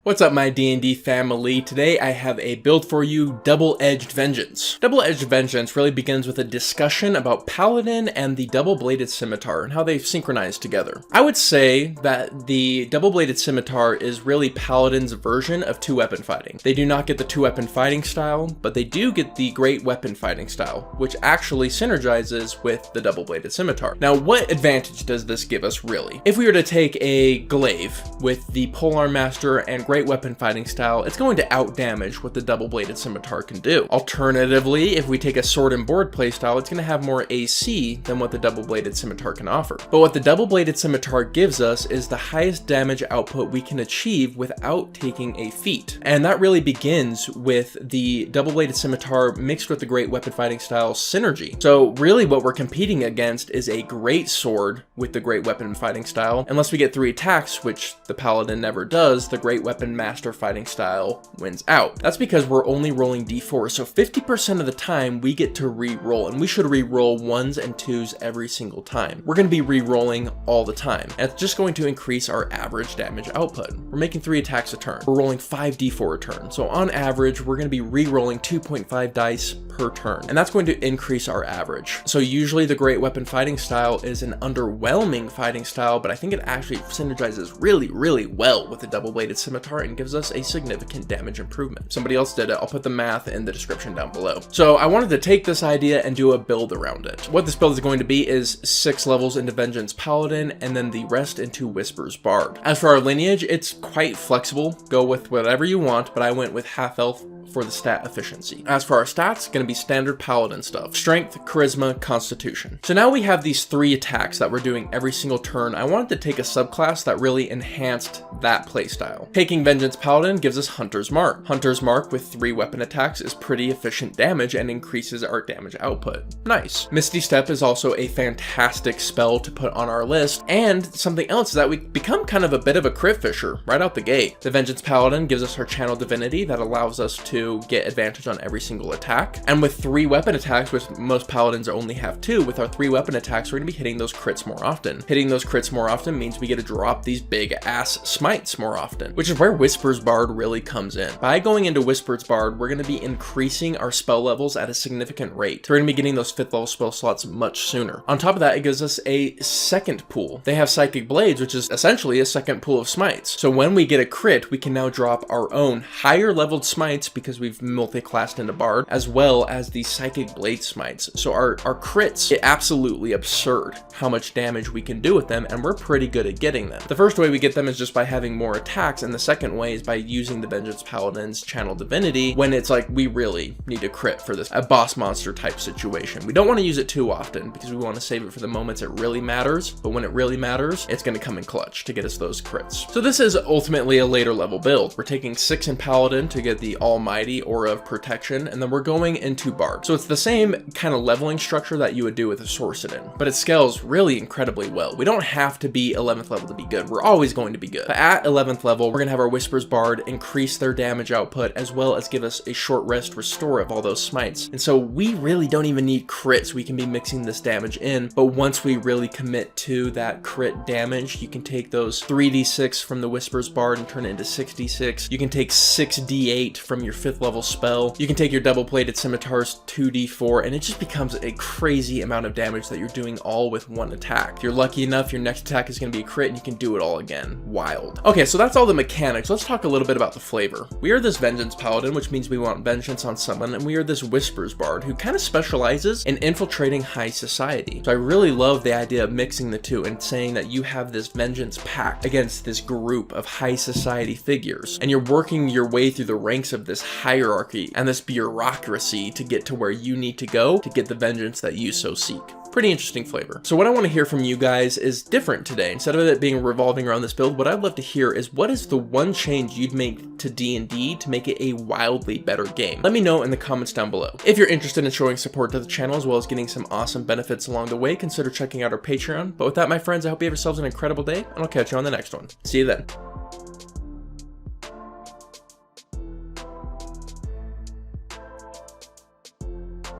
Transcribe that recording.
What's up, my D&D family? Today I have a build for you, Double-Edged Vengeance. Double-Edged Vengeance really begins with a discussion about Paladin and the Double Bladed Scimitar and how they've synchronized together. I would say that the Double Bladed Scimitar is really Paladin's version of two-weapon fighting. They do not get the two-weapon fighting style, but they do get the great weapon fighting style, which actually synergizes with the Double Bladed Scimitar. Now, what advantage does this give us, really? If we were to take a glaive with the Polearm Master and great weapon fighting style, it's going to out-damage what the double-bladed scimitar can do. Alternatively, if we take a sword and board playstyle, it's going to have more AC than what the double-bladed scimitar can offer. But what the double-bladed scimitar gives us is the highest damage output we can achieve without taking a feat. And that really begins with the double-bladed scimitar mixed with the great weapon fighting style synergy. So really what we're competing against is a great sword with the great weapon fighting style. Unless we get 3 attacks, which the paladin never does, the great weapon master fighting style wins out. That's because we're only rolling d4, so 50% of the time we get to re-roll, and we should re-roll 1s and 2s every single time. We're going to be re-rolling all the time, and it's just going to increase our average damage output. We're making 3 attacks a turn. We're rolling 5d4 a turn, so on average we're going to be re-rolling 2.5 dice per turn, and that's going to increase our average. So usually the great weapon fighting style is an underwhelming fighting style, but I think it actually synergizes really well with the double-bladed scimitar and gives us a significant damage improvement. Somebody else did it. I'll put the math in the description down below. So I wanted to take this idea and do a build around it. What this build is going to be is 6 levels into Vengeance Paladin and then the rest into Whispers Bard. As for our lineage, it's quite flexible. Go with whatever you want, but I went with half elf for the stat efficiency. As for our stats, going to be standard paladin stuff: strength, charisma, constitution. So now we have these 3 attacks that we're doing every single turn. I wanted to take a subclass that really enhanced that playstyle. Taking Vengeance Paladin gives us Hunter's Mark. Hunter's Mark with 3 weapon attacks is pretty efficient damage and increases our damage output. Nice. Misty Step is also a fantastic spell to put on our list, and something else is that we become kind of a bit of a crit fisher right out the gate. The Vengeance Paladin gives us our Channel Divinity that allows us to get advantage on every single attack, and with 3 weapon attacks, which most paladins only have 2, with our 3 weapon attacks we're going to be hitting those crits more often. Hitting those crits more often means we get to drop these big ass smites more often, which is where Whispers Bard really comes in. By going into Whispers Bard, we're going to be increasing our spell levels at a significant rate. We're going to be getting those 5th level spell slots much sooner. On top of that, it gives us a second pool. They have Psychic Blades, which is essentially a second pool of smites. So when we get a crit, we can now drop our own higher leveled smites because we've multi-classed into Bard, as well as the Psychic Blade smites. So our crits get absolutely absurd how much damage we can do with them, and we're pretty good at getting them. The first way we get them is just by having more attacks, and the second way is by using the Vengeance Paladin's Channel Divinity when it's like we really need a crit for this, a boss monster type situation. We don't want to use it too often because we want to save it for the moments it really matters, but when it really matters, it's going to come in clutch to get us those crits. So this is ultimately a later level build. We're taking 6 in Paladin to get the Almighty Aura of Protection, and then we're going into Bard. So it's the same kind of leveling structure that you would do with a Sorcerer, but it scales really incredibly well. We don't have to be 11th level to be good. We're always going to be good. But at 11th level, we're going to have our Whispers Bard increase their damage output, as well as give us a short rest restore of all those smites. And so we really don't even need crits. We can be mixing this damage in, but once we really commit to that crit damage, you can take those 3d6 from the Whispers Bard and turn it into 6d6. You can take 6d8 from your 5th level spell. You can take your Double Bladed Scimitar's 2d4, and it just becomes a crazy amount of damage that you're doing all with one attack. If you're lucky enough, your next attack is going to be a crit and you can do it all again. Wild. Okay, so that's all the mechanics. Let's talk a little bit about the flavor. We are this Vengeance Paladin, which means we want vengeance on someone, and we are this Whispers Bard who kind of specializes in infiltrating high society. So I really love the idea of mixing the two and saying that you have this vengeance pact against this group of high society figures, and you're working your way through the ranks of this hierarchy and this bureaucracy to get to where you need to go to get the vengeance that you so seek. Pretty interesting flavor. So what I want to hear from you guys is different today. Instead of it being revolving around this build, what I'd love to hear is what is the one change you'd make to D&D to make it a wildly better game? Let me know in the comments down below. If you're interested in showing support to the channel as well as getting some awesome benefits along the way, consider checking out our Patreon. But with that, my friends, I hope you have yourselves an incredible day, and I'll catch you on the next one. See you then.